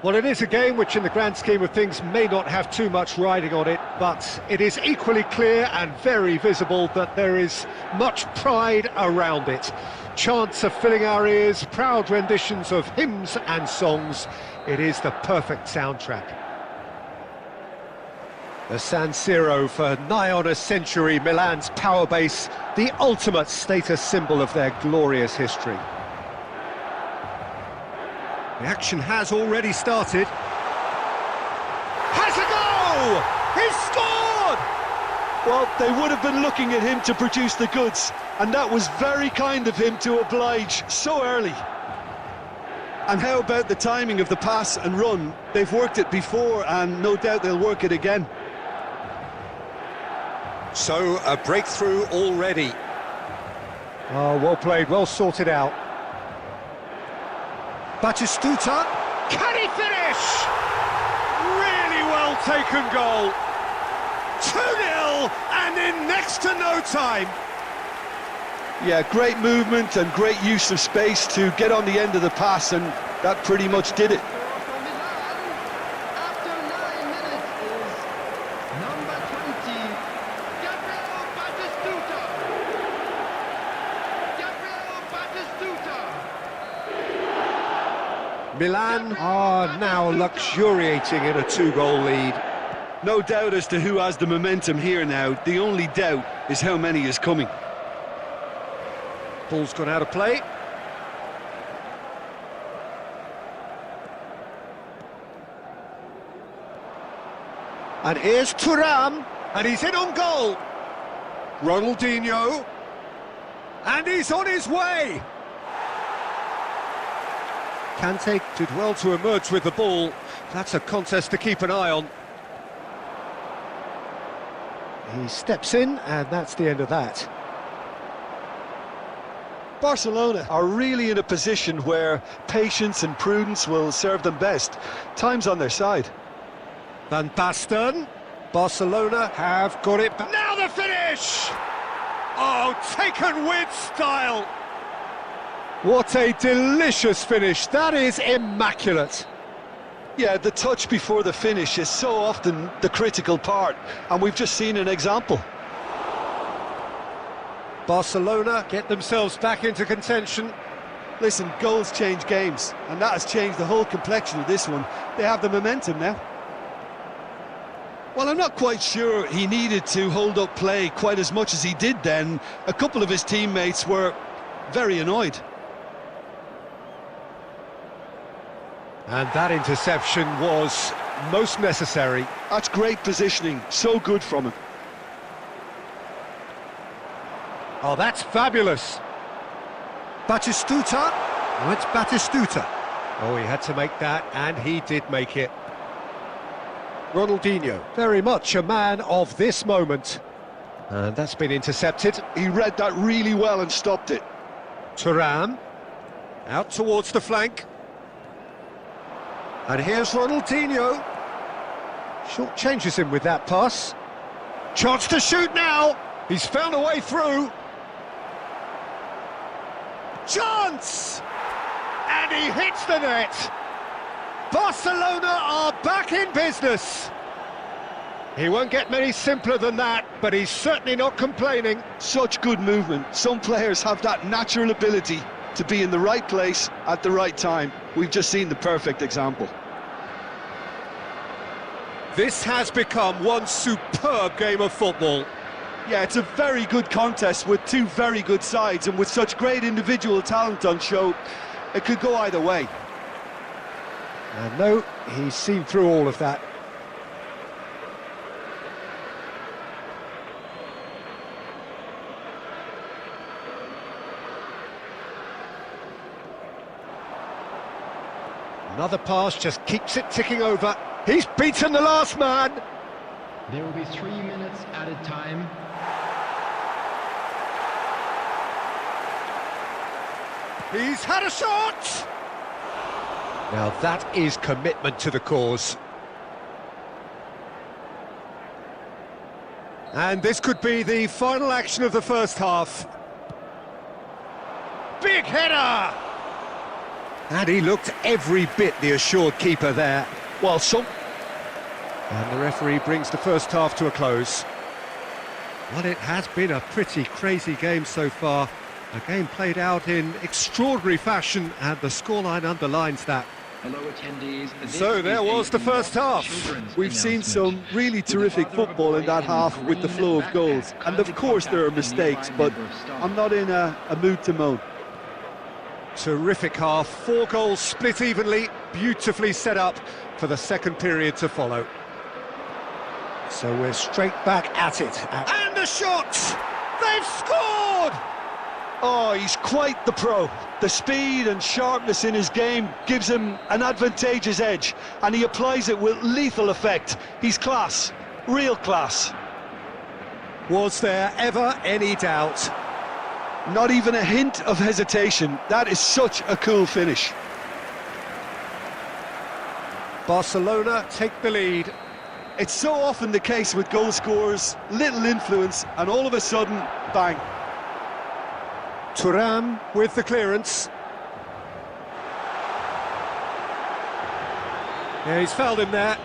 Well, it is a game which in the grand scheme of things may not have too much riding on it, but it is equally clear and very visible that there is much pride around it. Chants are filling our ears, proud renditions of hymns and songs. It is the perfect soundtrack. The San Siro for nigh on a century, Milan's power base, the ultimate status symbol of their glorious history. The action has already started. Has a goal! He's scored! Well, they would have been looking at him to produce the goods, and that was very kind of him to oblige so early. And how about the timing of the pass and run? They've worked it before, and no doubt they'll work it again. So, a breakthrough already. Oh, well played, well sorted out. Batistuta, can he finish? Really well taken goal. 2-0 and in next to no time. Yeah, great movement and great use of space to get on the end of the pass, and that pretty much did it. Milan are now luxuriating in a 2-goal lead. No doubt as to who has the momentum here now. The only doubt is how many is coming. Ball's gone out of play. And here's Thuram, and he's in on goal. Ronaldinho, and he's on his way. Kante did well to emerge with the ball. That's a contest to keep an eye on. He steps in, and that's the end of that. Barcelona are really in a position where patience and prudence will serve them best. Time's on their side. Van Basten. Barcelona have got it. Now the finish! Oh, taken with style. What a delicious finish. That is immaculate. Yeah, the touch before the finish is so often the critical part, and we've just seen an example. Barcelona get themselves back into contention. Listen, goals change games, and that has changed the whole complexion of this one. They have the momentum now. Well, I'm not quite sure he needed to hold up play quite as much as he did then. A couple of his teammates were very annoyed. And that interception was most necessary. That's great positioning, so good from him. Oh, that's fabulous. Batistuta. Oh, it's Batistuta. Oh, he had to make that, and he did make it. Ronaldinho, very much a man of this moment. And that's been intercepted. He read that really well and stopped it. Thuram, out towards the flank. And here's Ronaldinho. Short changes him with that pass. Chance to shoot now. He's found a way through. Chance! And he hits the net. Barcelona are back in business. He won't get many simpler than that, but he's certainly not complaining. Such good movement. Some players have that natural ability to be in the right place at the right time. We've just seen the perfect example. This has become one superb game of football. Yeah, it's a very good contest with two very good sides, and with such great individual talent on show, it could go either way. And no, he's seen through all of that. Another pass just keeps it ticking over. He's beaten the last man. There will be 3 minutes added time. He's had a shot! Now that is commitment to the cause. And this could be the final action of the first half. Big header! And he looked every bit the assured keeper there. Well, some... And the referee brings the first half to a close. Well, it has been a pretty crazy game so far. A game played out in extraordinary fashion, and the scoreline underlines that. Hello, attendees. So there was the first half. We've seen some really terrific football in that half with the flow of goals. And of course there are mistakes, but I'm not in a mood to moan. Terrific half, 4 goals split evenly, beautifully set up for the second period to follow. So we're straight back at it. And the shot! They've scored! Oh, he's quite the pro. The speed and sharpness in his game gives him an advantageous edge, and he applies it with lethal effect. He's class, real class. Was there ever any doubt? Not even a hint of hesitation. That is such a cool finish. Barcelona take the lead. It's so often the case with goal scorers, little influence, and all of a sudden, bang. Thuram with the clearance. Yeah, he's fouled him there.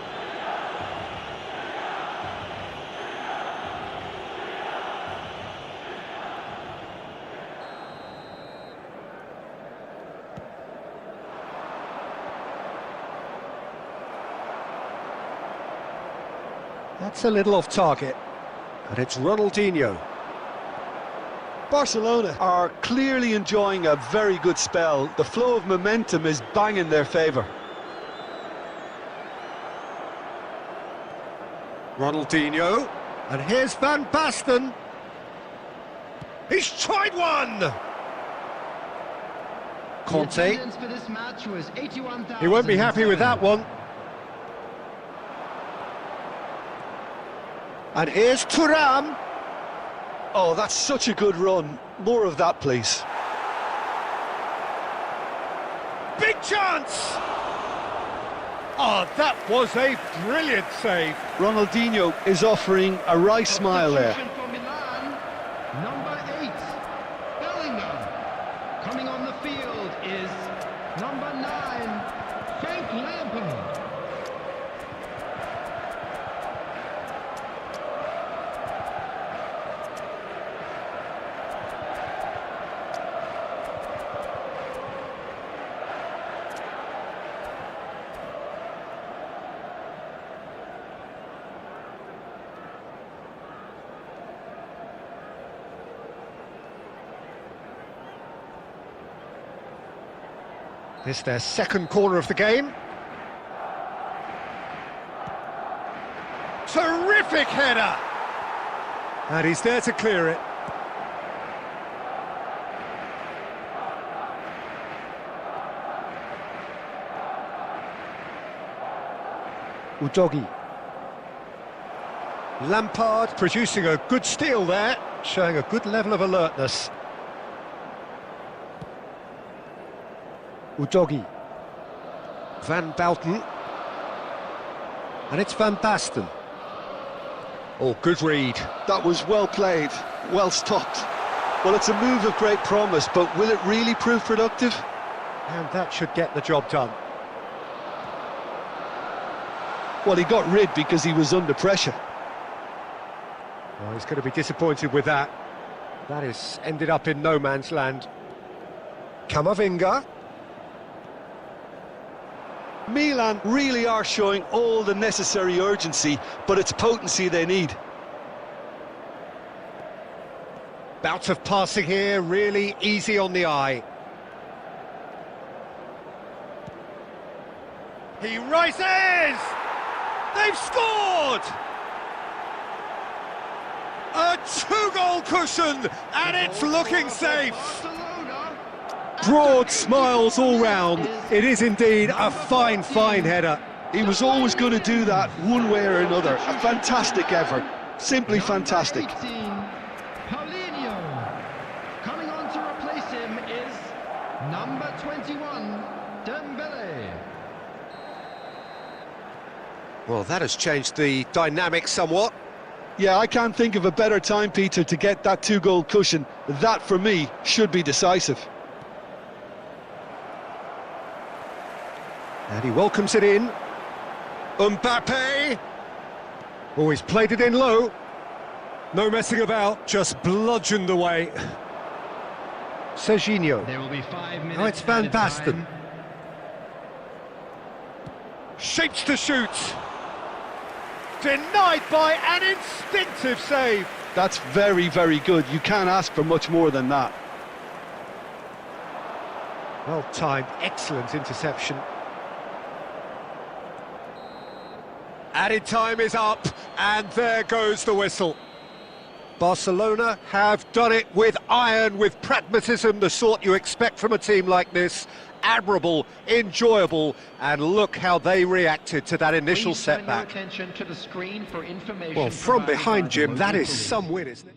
That's a little off target, and it's Ronaldinho. Barcelona are clearly enjoying a very good spell. The flow of momentum is bang in their favour. Ronaldinho, and here's Van Basten. He's tried one! Conte. He won't be happy with that one. And here's Thuram. Oh, that's such a good run. More of that, please. Big chance! Oh, that was a brilliant save. Ronaldinho is offering a wry smile there. Number 8, Bellingham. Coming on the field is number 9, Frank Lampard. This is their second corner of the game. Terrific header! And he's there to clear it. Udogi. Lampard producing a good steal there, showing a good level of alertness. Udogi. Van Basten. And it's Van Basten. Oh, good read. That was well played, well stopped. Well, it's a move of great promise, but will it really prove productive? And that should get the job done. Well, he got rid because he was under pressure. Oh, he's going to be disappointed with that. That has ended up in no man's land. Camavinga. Milan really are showing all the necessary urgency, but it's potency they need. Bout of passing here, really easy on the eye. He rises! They've scored! A 2-goal cushion, and it's looking safe. Broad smiles all round. It is indeed a fine, fine header. He was always going to do that one way or another. A fantastic effort. Simply fantastic. Paulinho. Coming on to replace him is number 21, Dembele. Well, that has changed the dynamic somewhat. Yeah, I can't think of a better time, Peter, to get that 2-goal cushion. That, for me, should be decisive. And he welcomes it in. Mbappe! Oh, he's played it in low. No messing about, just bludgeoned away. Serginho. There will be 5 minutes. Now it's Van added time. Basten. Shapes to shoot. Denied by an instinctive save. That's very, very good. You can't ask for much more than that. Well timed, excellent interception. Added time is up, and there goes the whistle. Barcelona have done it with iron, with pragmatism, the sort you expect from a team like this. Admirable, enjoyable, and look how they reacted to that initial Please turn your setback. attention to the screen for information. Well, from provided by behind, the Jim, that is police. some win, isn't it?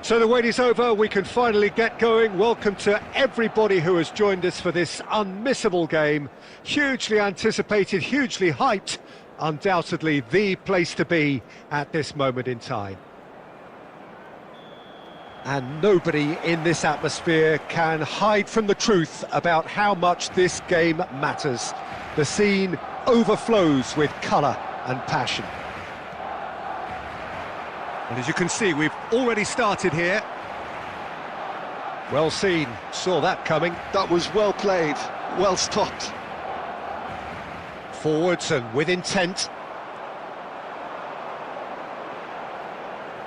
So the wait is over, we can finally get going. Welcome to everybody who has joined us for this unmissable game. Hugely anticipated, hugely hyped, undoubtedly the place to be at this moment in time. And nobody in this atmosphere can hide from the truth about how much this game matters. The scene overflows with colour and passion. And as you can see, we've already started here. Well seen, saw that coming. That was well played, well stopped. Forwards and with intent.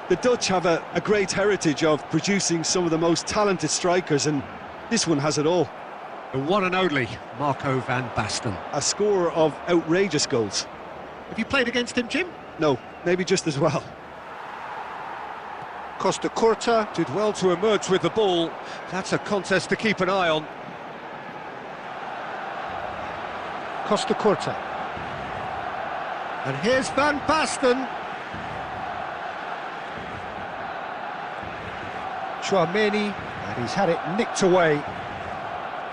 The Dutch have a great heritage of producing some of the most talented strikers, and this one has it all. The one and only Marco van Basten. A scorer of outrageous goals. Have you played against him, Jim? No, maybe just as well. Costa Curta did well to emerge with the ball. That's a contest to keep an eye on. Costa Curta. And here's Van Basten. Chouameni, and he's had it nicked away.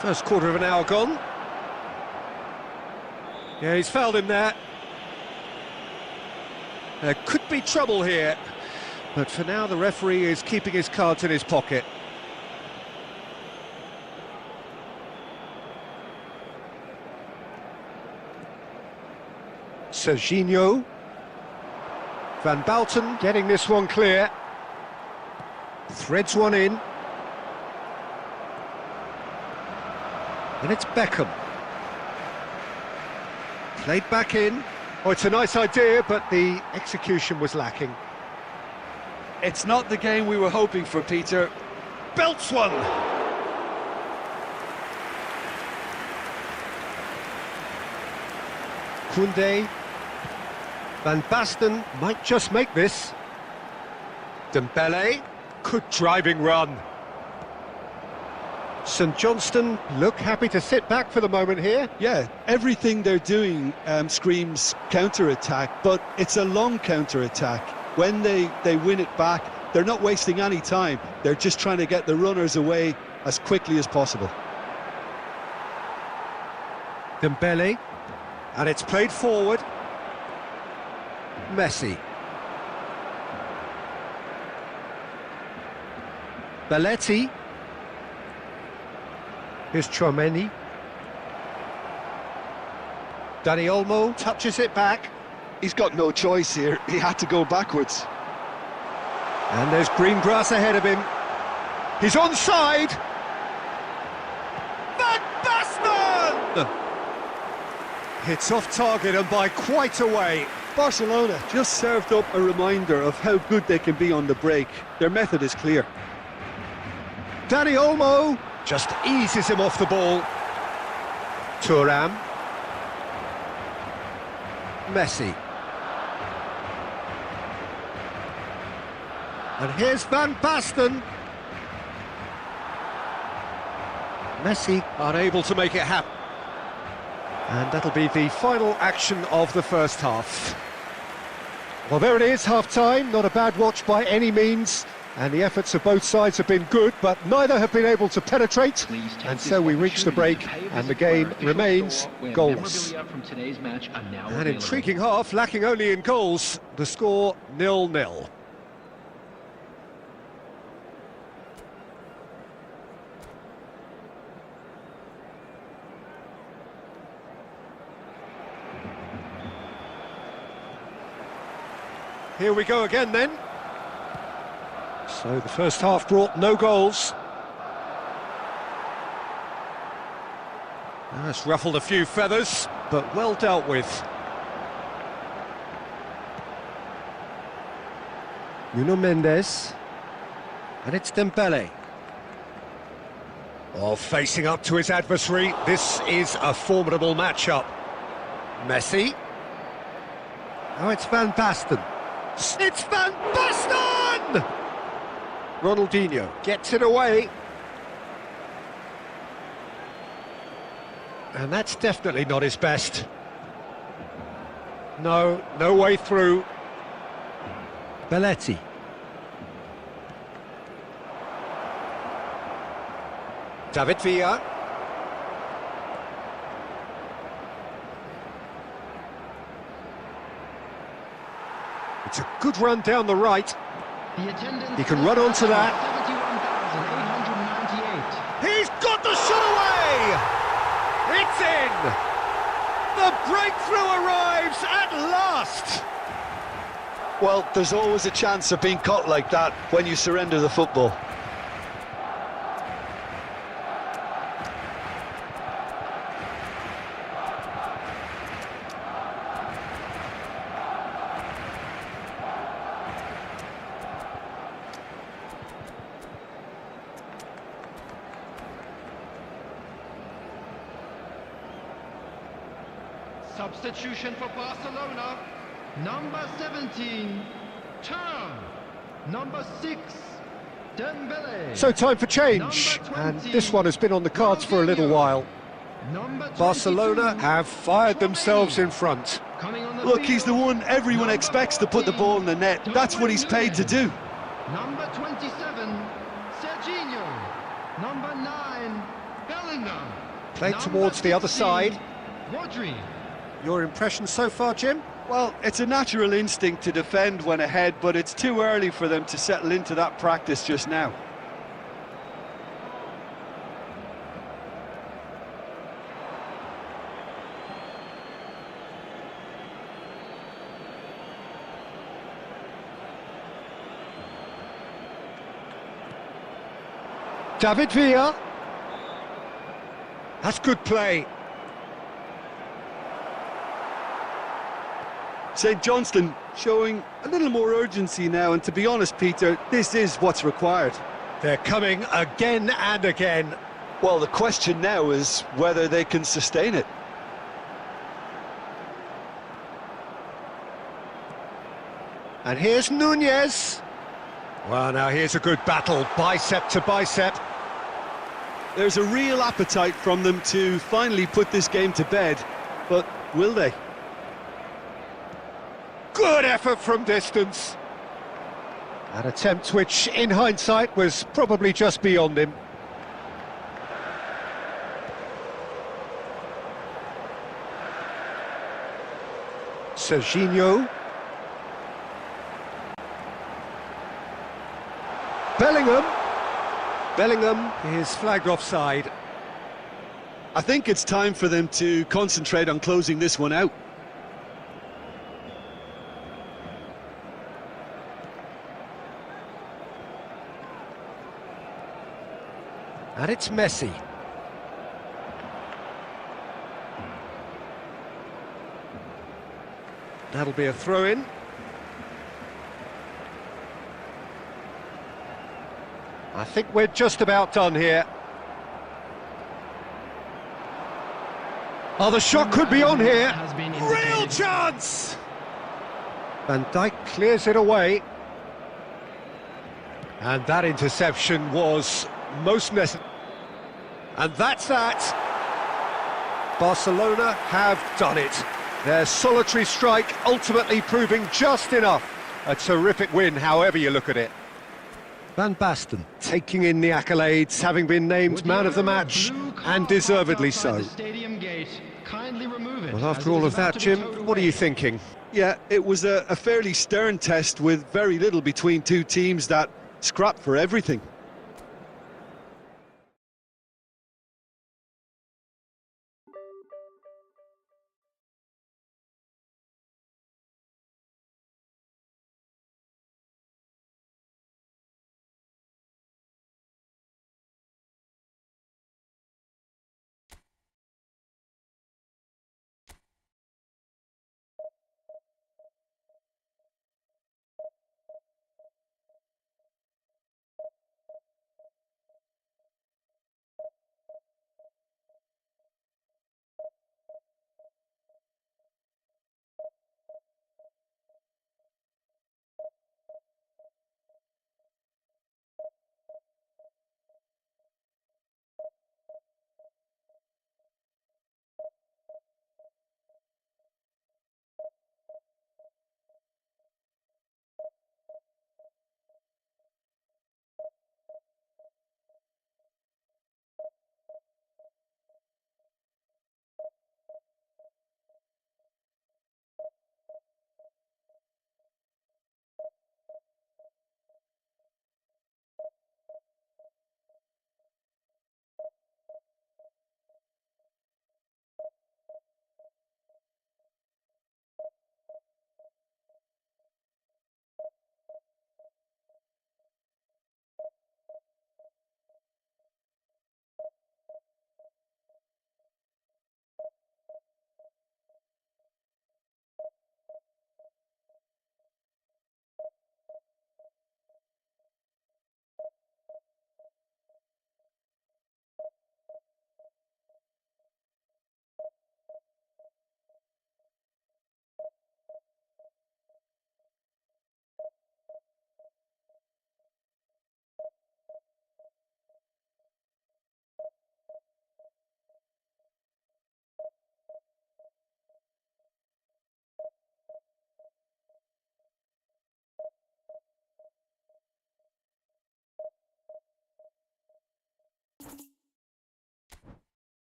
First quarter of an hour gone. Yeah, he's fouled him there. There could be trouble here. But for now, the referee is keeping his cards in his pocket. Serginho. Van Basten getting this one clear. Threads one in. And it's Beckham. Played back in. Oh, it's a nice idea, but the execution was lacking. It's not the game we were hoping for, Peter. Belts one! Koundé. Van Basten might just make this. Dembele. Good driving run. St Johnston look happy to sit back for the moment here. Yeah, everything they're doing screams counter-attack, but it's a long counter-attack. When they win it back, they're not wasting any time. They're just trying to get the runners away as quickly as possible. Dembele. And it's played forward. Messi. Belletti. Here's Chouameni. Dani Olmo touches it back. He's got no choice here. He had to go backwards. And there's green grass ahead of him. He's onside. Van Basten! It's off target and by quite a way. Barcelona just served up a reminder of how good they can be on the break. Their method is clear. Dani Olmo just eases him off the ball. Thuram. Messi. And here's Van Basten. Messi unable to make it happen. And that'll be the final action of the first half. Well, there it is, half-time. Not a bad watch by any means. And the efforts of both sides have been good, but neither have been able to penetrate. And so we reach the break, and the game remains goalless. An intriguing half, lacking only in goals. The score 0-0. Here we go again then. So the first half brought no goals. That's ruffled a few feathers, but well dealt with. Nuno Mendes. And it's Dembele. Oh, facing up to his adversary. This is a formidable matchup. Messi. Oh, it's Van Basten. It's Van Basten! Ronaldinho gets it away. And that's definitely not his best. No way through. Belletti. David Villa. It's a good run down the right. He can run onto that. 71,898. He's got the shot away! It's in! The breakthrough arrives at last! Well, there's always a chance of being caught like that when you surrender the football. Substitution for Barcelona. Number 17, Thuram. Number 6, Dembele. So time for change, and this one has been on the cards for a little while. Barcelona have fired themselves in front. Look, he's the one everyone expects to put the ball in the net. That's what he's paid to do. Number 27, Serginho. Number 9, Bellingham. Played towards the other side. Rodri. Your impression so far, Jim? Well, it's a natural instinct to defend when ahead, but it's too early for them to settle into that practice just now. David Villa. That's good play. St Johnstone showing a little more urgency now, and to be honest, Peter, this is what's required. They're coming again and again. Well, the question now is whether they can sustain it. And here's Nunez. Well, now here's a good battle, bicep to bicep. There's a real appetite from them to finally put this game to bed, but will they? Good effort from distance. An attempt which, in hindsight, was probably just beyond him. Serginho. Bellingham is flagged offside. I think it's time for them to concentrate on closing this one out. And it's Messi. That'll be a throw-in. I think we're just about done here. Oh, the shot could be on here. Real chance! Van Dijk clears it away. And that interception was most necessary. And that's that. Barcelona have done it. Their solitary strike ultimately proving just enough. A terrific win, however you look at it. Van Basten taking in the accolades, having been named man of the match, and deservedly so. Well, after all of that, Jim, what are you thinking? Yeah, it was a fairly stern test with very little between two teams that scrapped for everything.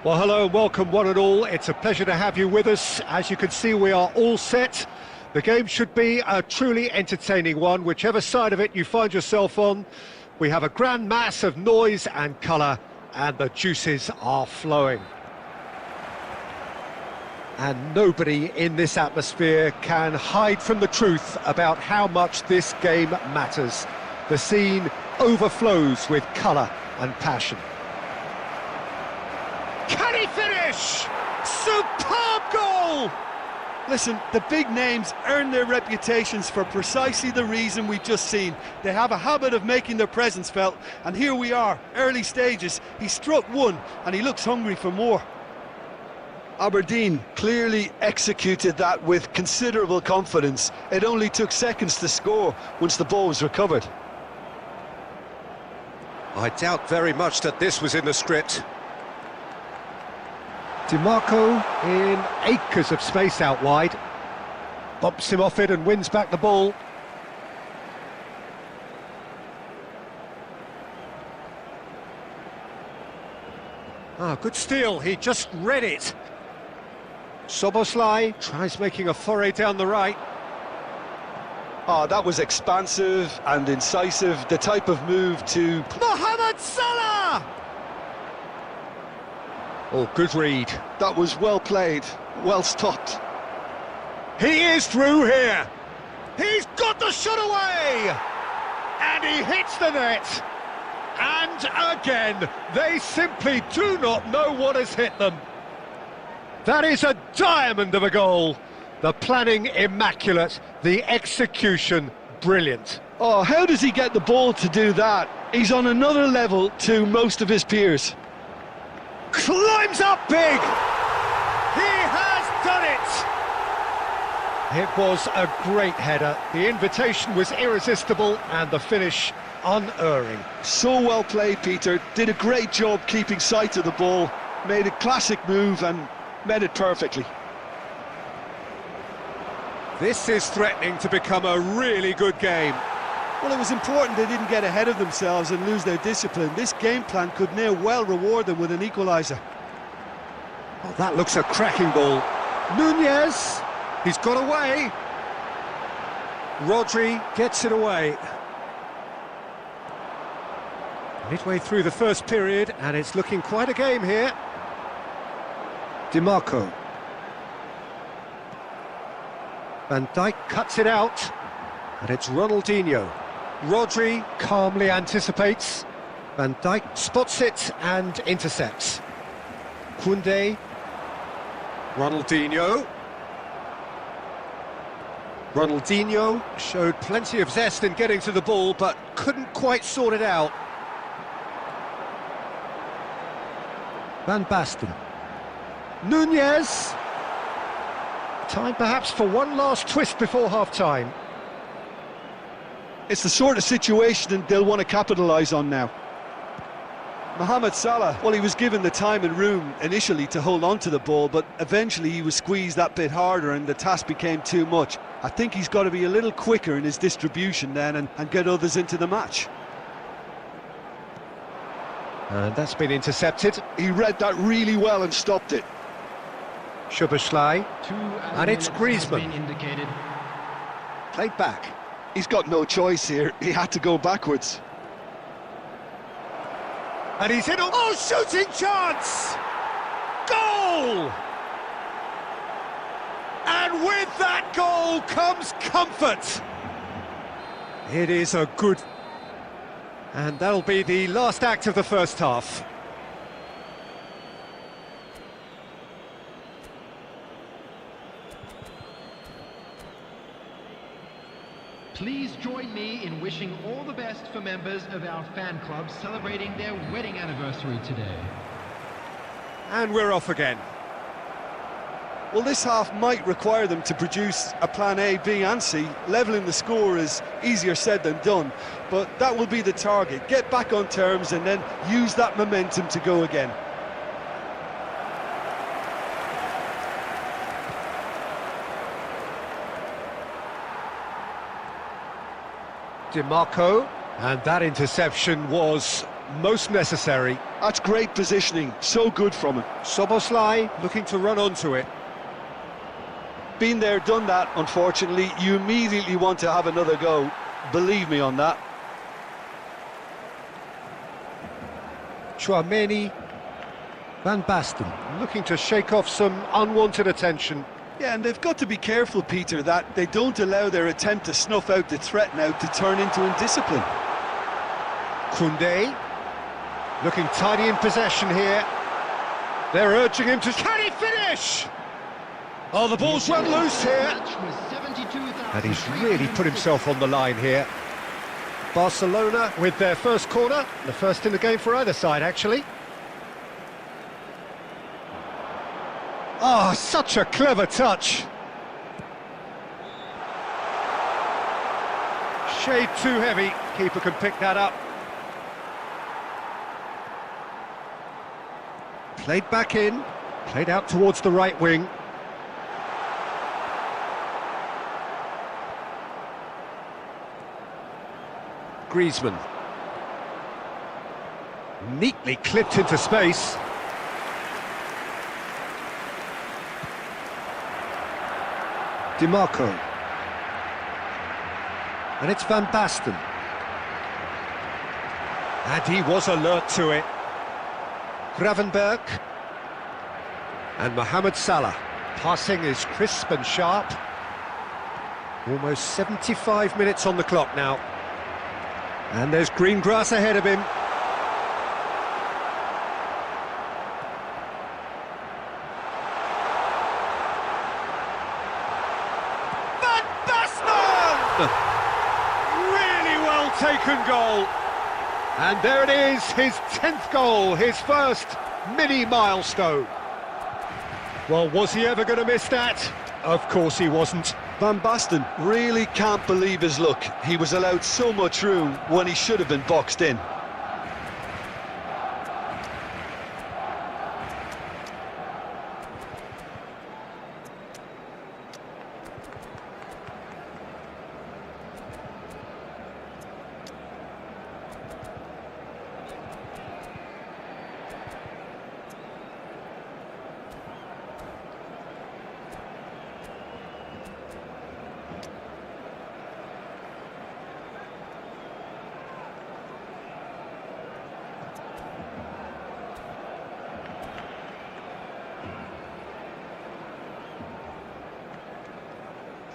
Well, hello and welcome one and all. It's a pleasure to have you with us. As you can see, we are all set. The game should be a truly entertaining one, whichever side of it you find yourself on. We have a grand mass of noise and colour, and the juices are flowing. And nobody in this atmosphere can hide from the truth about how much this game matters. The scene overflows with colour and passion. Can he finish? Superb goal! Listen, the big names earn their reputations for precisely the reason we've just seen. They have a habit of making their presence felt, and here we are, early stages. He struck one, and he looks hungry for more. Aberdeen clearly executed that with considerable confidence. It only took seconds to score once the ball was recovered. I doubt very much that this was in the script. DiMarco in acres of space out wide. Bumps him off it and wins back the ball. Good steal, he just read it. Soboslai tries making a foray down the right. That was expansive and incisive, the type of move to... Mohamed Salah! Oh, good read. That was well played, well stopped. He is through here. He's got the shot away! And he hits the net. And again, they simply do not know what has hit them. That is a diamond of a goal. The planning immaculate, the execution brilliant. Oh, how does he get the ball to do that? He's on another level to most of his peers. Climbs up big! He has done it! It was a great header. The invitation was irresistible and the finish unerring. So well played, Peter. Did a great job keeping sight of the ball. Made a classic move and met it perfectly. This is threatening to become a really good game. Well, it was important they didn't get ahead of themselves and lose their discipline. This game plan could near well reward them with an equaliser. Oh, that looks a cracking ball. Nunez, he's got away. Rodri gets it away. Midway through the first period, and it's looking quite a game here. DiMarco. Van Dijk cuts it out, and it's Ronaldinho. Rodri calmly anticipates. Van Dijk spots it and intercepts. Koundé. Ronaldinho. Ronaldinho showed plenty of zest in getting to the ball, but couldn't quite sort it out. Van Basten. Nunez. Time perhaps for one last twist before half-time. It's the sort of situation they'll want to capitalise on now. Mohamed Salah, well, he was given the time and room initially to hold on to the ball, but eventually he was squeezed that bit harder and the task became too much. I think he's got to be a little quicker in his distribution then and get others into the match. And that's been intercepted. He read that really well and stopped it. Szoboszlai, and it's Griezmann. Indicated. Played back. He's got no choice here. He had to go backwards. And he's in. Oh, shooting chance! Goal! And with that goal comes comfort. It is a good... And that'll be the last act of the first half. Please join me in wishing all the best for members of our fan club celebrating their wedding anniversary today. And we're off again. Well, this half might require them to produce a plan A, B and C. Levelling the score is easier said than done, but that will be the target. Get back on terms and then use that momentum to go again. DiMarco, and that interception was most necessary. That's great positioning, so good from him. Soboslai looking to run onto it. Been there, done that, unfortunately. You immediately want to have another go. Believe me on that. Chouameni. Van Basten looking to shake off some unwanted attention. Yeah, and they've got to be careful, Peter, that they don't allow their attempt to snuff out the threat now to turn into indiscipline. Koundé looking tidy in possession here. They're urging him to... Can he finish? Oh, the ball's run loose here. And he's really put himself on the line here. Barcelona with their first corner, the first in the game for either side, actually. Oh, such a clever touch. Shade too heavy. Keeper can pick that up. Played back in, played out towards the right wing. Griezmann. Neatly clipped into space. DiMarco. And it's Van Basten. And he was alert to it. Gravenberg. And Mohamed Salah. Passing is crisp and sharp. Almost 75 minutes on the clock now. And there's green grass ahead of him. Van Basten! Really well taken goal. And there it is, his 10th goal, his first mini milestone. Well, was he ever going to miss that? Of course he wasn't. Van Basten really can't believe his luck. He was allowed so much room when he should have been boxed in.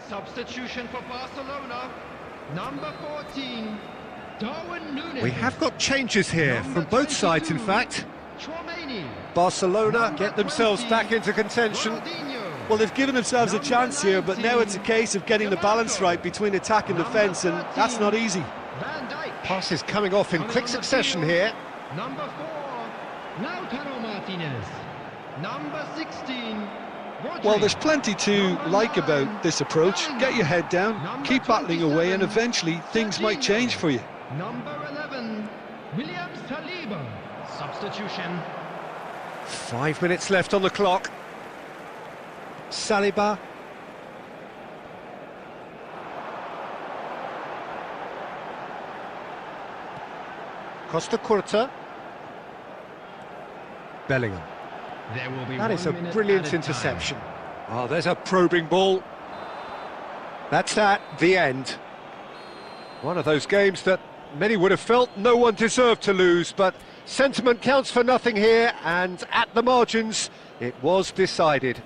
Substitution for Barcelona, number 14, Darwin Núñez. We have got changes here from both sides, in fact. Chouameni. Barcelona get themselves back into contention. Ronaldinho. Well, they've given themselves a chance here, but now it's a case of getting the balance right between attack and defence, and that's not easy. Van Dijk. Passes coming off in quick succession here. Number 4, Lautaro Martinez. Number 16, Rodri. Well, there's plenty to like about this approach. Get your head down, keep battling away, and eventually things might change for you. Number 11, William Saliba. Substitution. 5 minutes left on the clock. Saliba. Costa Curta. Bellingham. There will be That is a 1 minute brilliant added interception. Oh, there's a probing ball. That's that, the end. One of those games that many would have felt no one deserved to lose, but sentiment counts for nothing here, and at the margins, it was decided.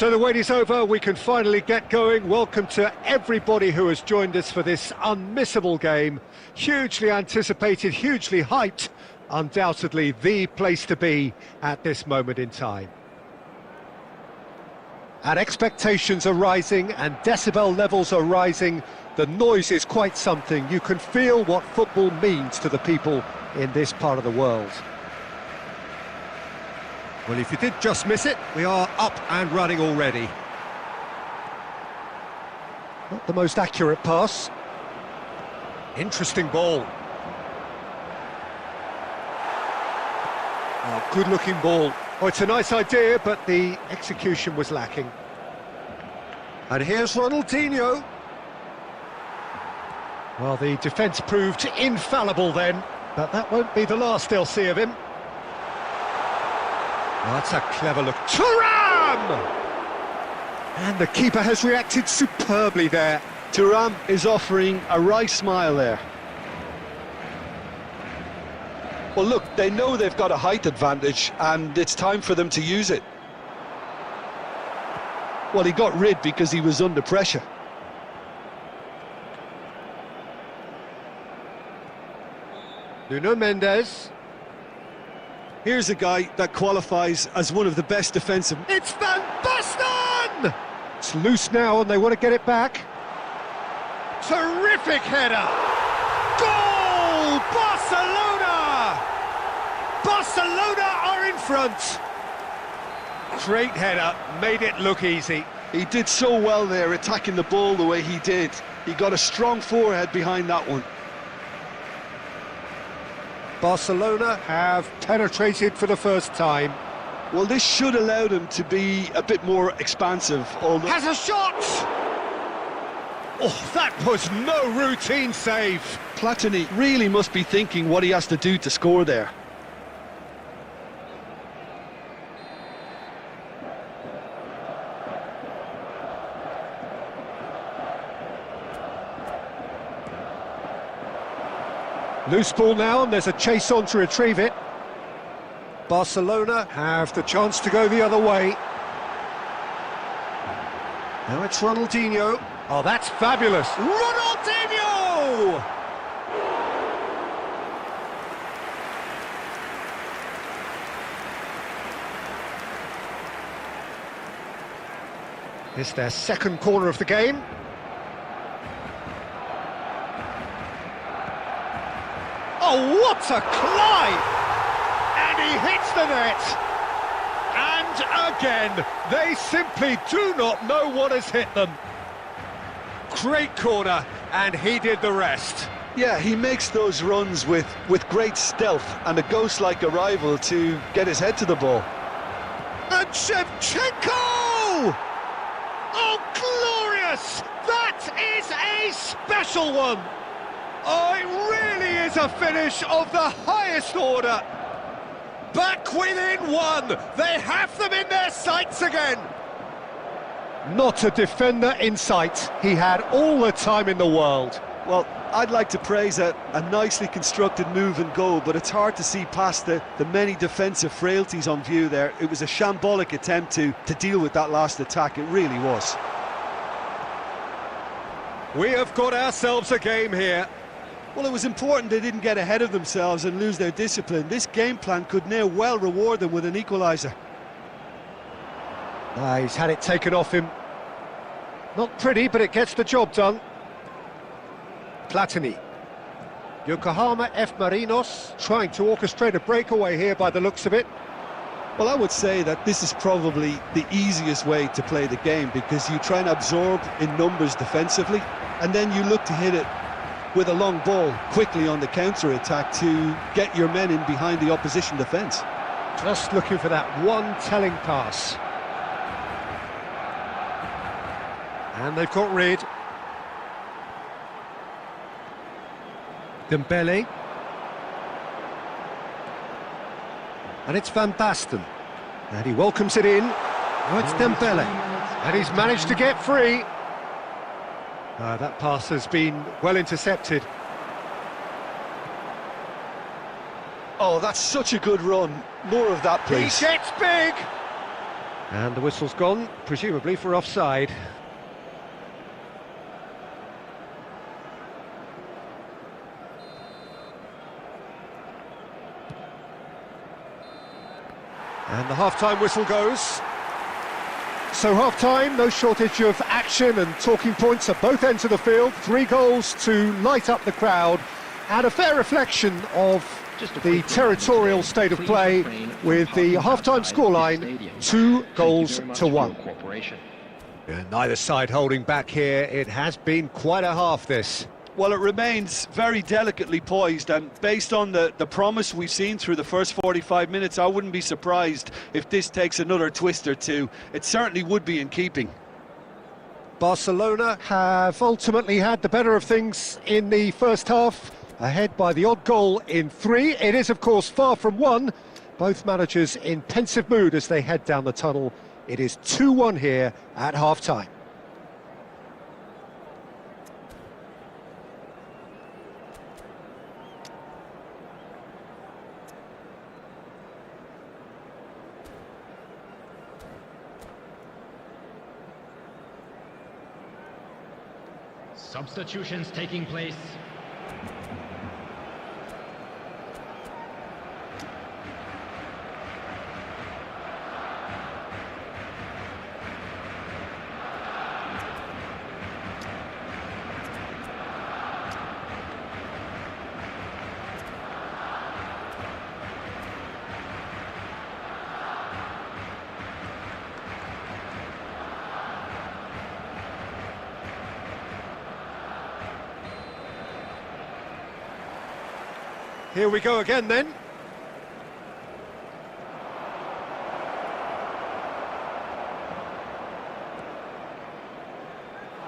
So the wait is over, we can finally get going. Welcome to everybody who has joined us for this unmissable game. Hugely anticipated, hugely hyped, undoubtedly the place to be at this moment in time. And expectations are rising and decibel levels are rising. The noise is quite something. You can feel what football means to the people in this part of the world. Well, if you did just miss it, we are up and running already. Not the most accurate pass. Interesting ball. Oh, good-looking ball. Oh, it's a nice idea, but the execution was lacking. And here's Ronaldinho. Well, the defence proved infallible then, but that won't be the last they'll see of him. Oh, that's a clever look. Thuram! And the keeper has reacted superbly there. Thuram is offering a right smile there. Well, look, they know they've got a height advantage, and it's time for them to use it. Well, he got rid because he was under pressure. Nuno Mendes. Here's a guy that qualifies as one of the best defensive... It's Van Basten! It's loose now and they want to get it back. Terrific header! Goal! Barcelona! Barcelona are in front! Great header, made it look easy. He did so well there, attacking the ball the way he did. He got a strong forehead behind that one. Barcelona have penetrated for the first time. Well, this should allow them to be a bit more expansive. Although... Has a shot! Oh, that was no routine save. Platini really must be thinking what he has to do to score there. Loose ball now, and there's a chase on to retrieve it. Barcelona have the chance to go the other way. Now it's Ronaldinho. Oh, that's fabulous. Ronaldinho! It's their second corner of the game. Oh, what a climb! And he hits the net! And again, they simply do not know what has hit them. Great corner, and he did the rest. Yeah, he makes those runs with great stealth and a ghost-like arrival to get his head to the ball. And Shevchenko! Oh, glorious! That is a special one! Oh, it really is a finish of the highest order. Back within one. They have them in their sights again. Not a defender in sight. He had all the time in the world. Well, I'd like to praise a nicely constructed move and goal, but it's hard to see past the many defensive frailties on view there. It was a shambolic attempt to deal with that last attack. It really was. We have got ourselves a game here. Well, it was important they didn't get ahead of themselves and lose their discipline. This game plan could now well reward them with an equaliser. He's had it taken off him. Not pretty, but it gets the job done. Platini. Yokohama F. Marinos trying to orchestrate a breakaway here by the looks of it. Well, I would say that this is probably the easiest way to play the game, because you try and absorb in numbers defensively, and then you look to hit it with a long ball quickly on the counter-attack to get your men in behind the opposition defence. Just looking for that one telling pass. And they've got rid. Dembele. And it's Van Basten. And he welcomes it in. Oh, it's Dembele. And he's managed to get free. That pass has been well intercepted. Oh, that's such a good run. More of that, please. He gets big. And the whistle's gone, presumably for offside. And the half-time whistle goes. So half-time, no shortage of action and talking points at both ends of the field. 3 goals to light up the crowd, and a fair reflection of the territorial state of play, with the half-time scoreline 2-1. Yeah, neither side holding back here. It has been quite a half, this. Well, it remains very delicately poised, and based on the promise we've seen through the first 45 minutes, I wouldn't be surprised if this takes another twist or two. It certainly would be in keeping. Barcelona have ultimately had the better of things in the first half, ahead by the odd goal in 3. It is, of course, far from 1. Both managers in pensive mood as they head down the tunnel. It is 2-1 here at half-time. Substitutions taking place. Here we go again then.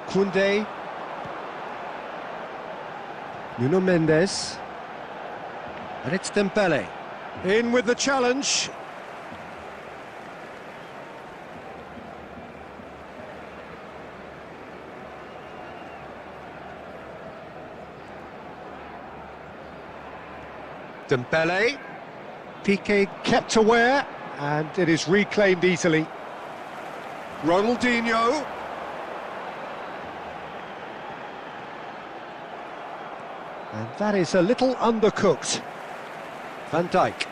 Koundé. Nuno Mendes. And it's Dembele. In with the challenge. Dembele, Piqué kept aware, and it is reclaimed easily. Ronaldinho. And that is a little undercooked. Van Dijk.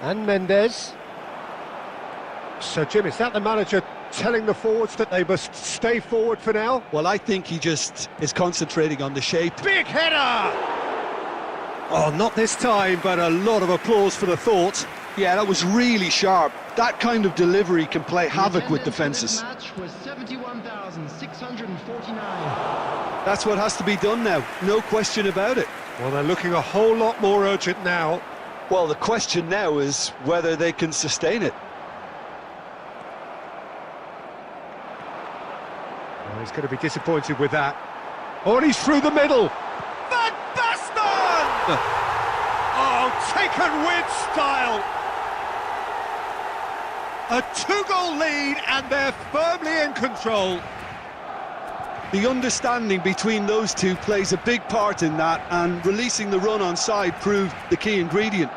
And Mendes. So Jim, is that the manager telling the forwards that they must stay forward for now? Well, I think he just is concentrating on the shape. Big header! Oh, not this time, but a lot of applause for the thought. Yeah, that was really sharp. That kind of delivery can play havoc with defences. The match was 71,649. That's what has to be done now, no question about it. Well, they're looking a whole lot more urgent now. Well, the question now is whether they can sustain it. Well, he's going to be disappointed with that. Oh, and he's through the middle. Van Basten! Oh, taken with style. A 2-goal lead, and they're firmly in control. The understanding between those two plays a big part in that, and releasing the run on side proved the key ingredient.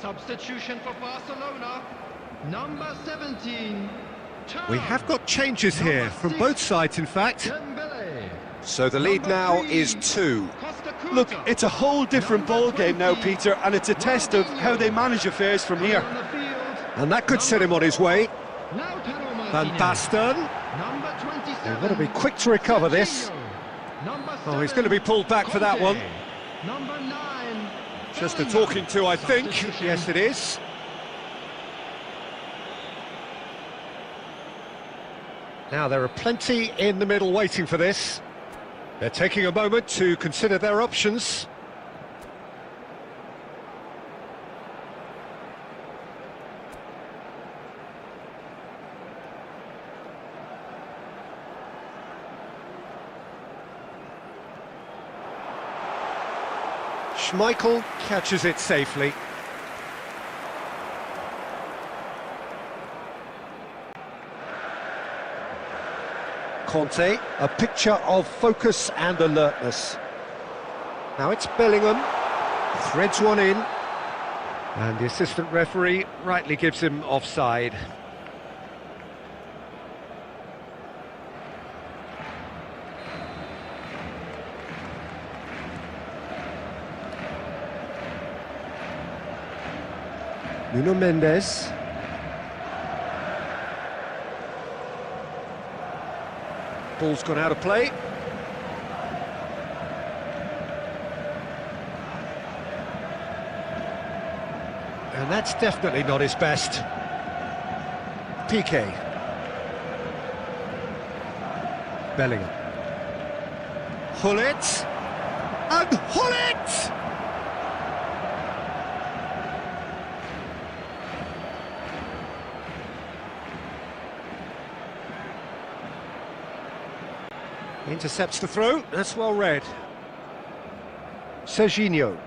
Substitution for Barcelona, number 17. We have got changes here from both sides, in fact. Dembele. So the lead now is 2. Look, it's a whole different ball game now, Peter, and it's a test of how they manage affairs from here. And that could set him on his way. Van Basten. They've got to be quick to recover this. Oh, he's going to be pulled back for that one. Number 9. Just a talking to, I think. Yes, it is. Now, there are plenty in the middle waiting for this. They're taking a moment to consider their options. Schmeichel catches it safely. Conte, a picture of focus and alertness. Now it's Bellingham, threads one in, and the assistant referee rightly gives him offside. Nuno Mendes. Ball's gone out of play. And that's definitely not his best. PK. Bellingham. Hullet. And Hullet! Intercepts the throw, that's well read. Serginho.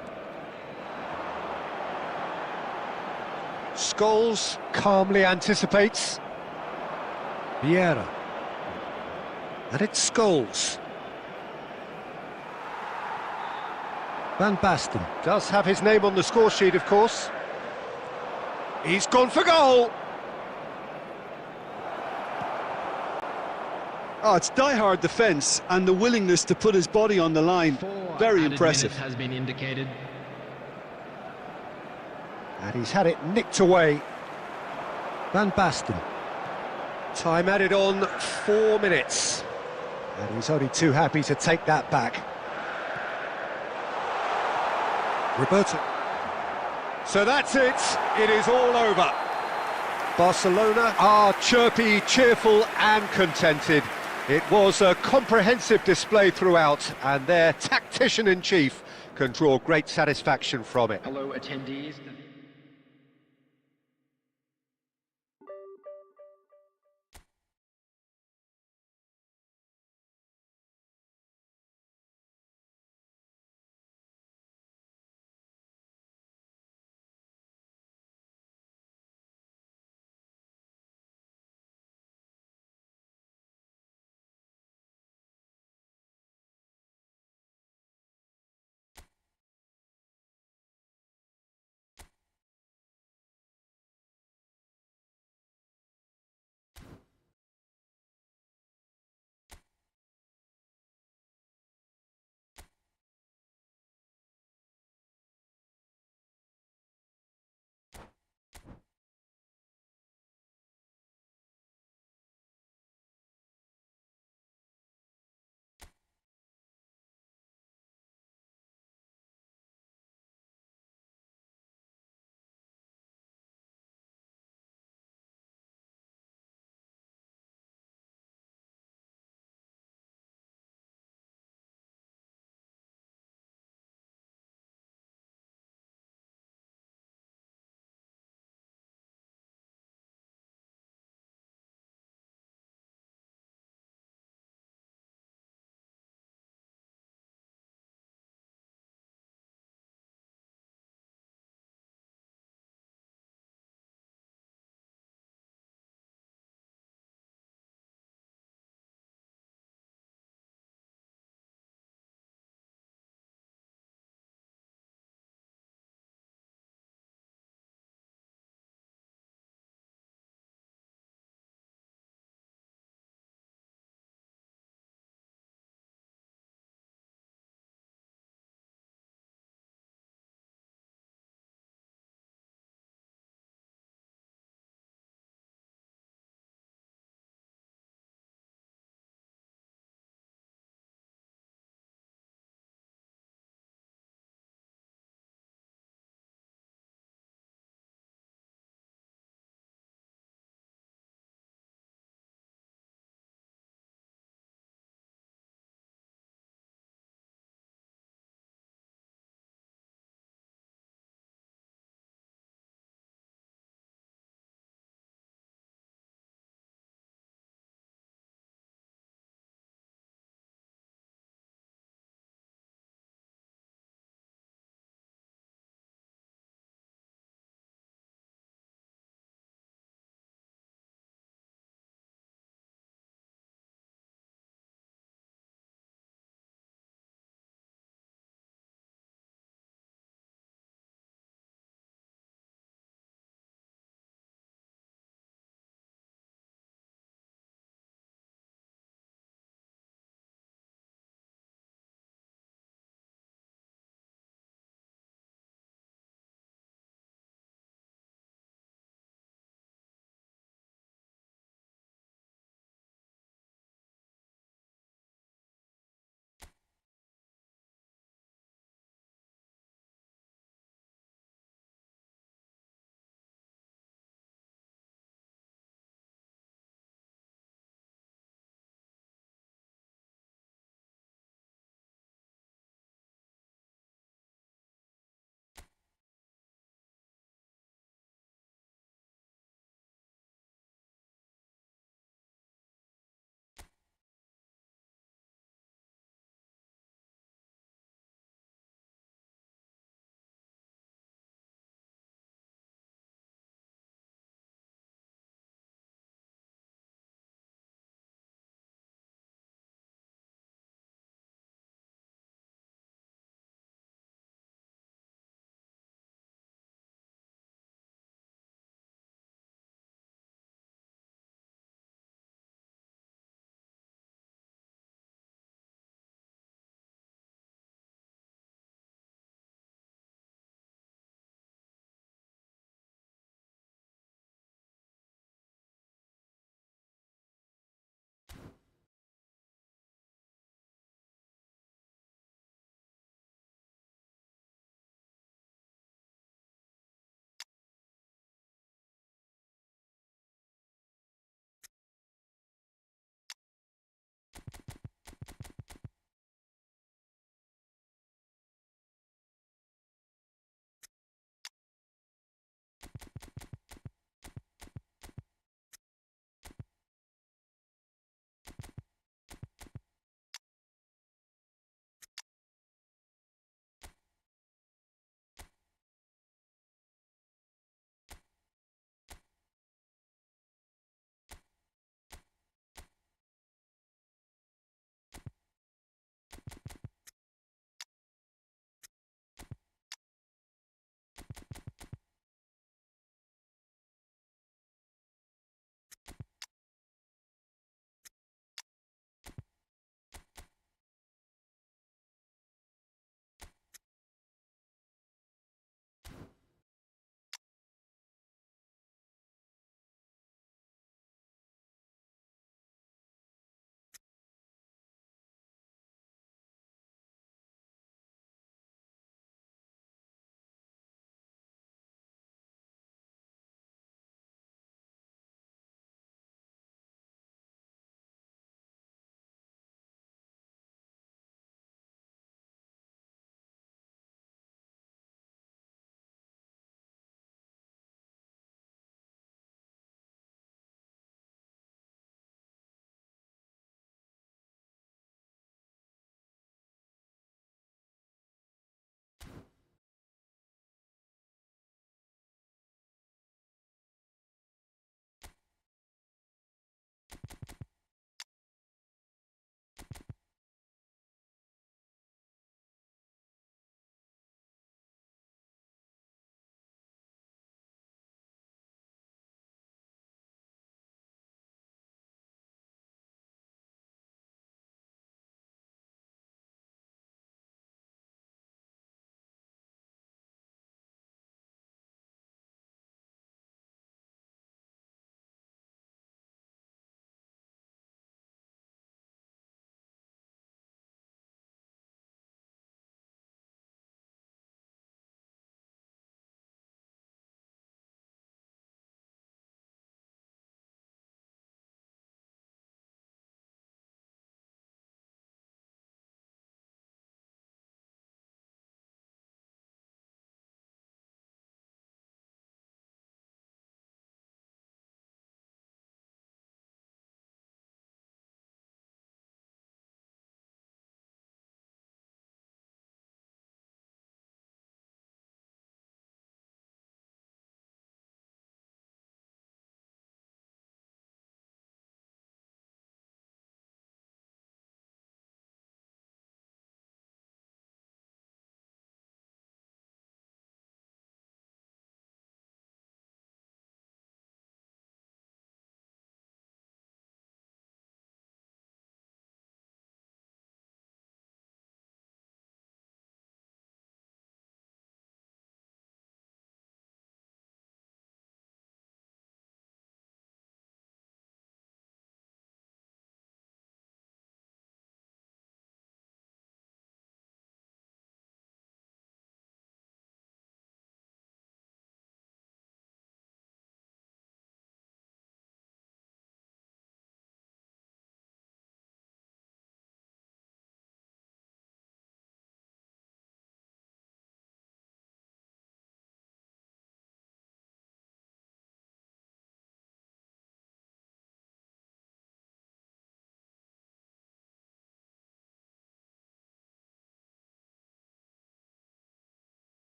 Scholes calmly anticipates. Vieira. And it's Scholes. Van Basten does have his name on the score sheet, of course. He's gone for goal. Oh, it's die-hard defence and the willingness to put his body on the line. Very impressive. Has been indicated. And he's had it nicked away. Van Basten. Time added on 4 minutes. And he's only too happy to take that back. Roberto. So that's it. It is all over. Barcelona are chirpy, cheerful and contented. It was a comprehensive display throughout, and their tactician-in-chief can draw great satisfaction from it. Hello, attendees.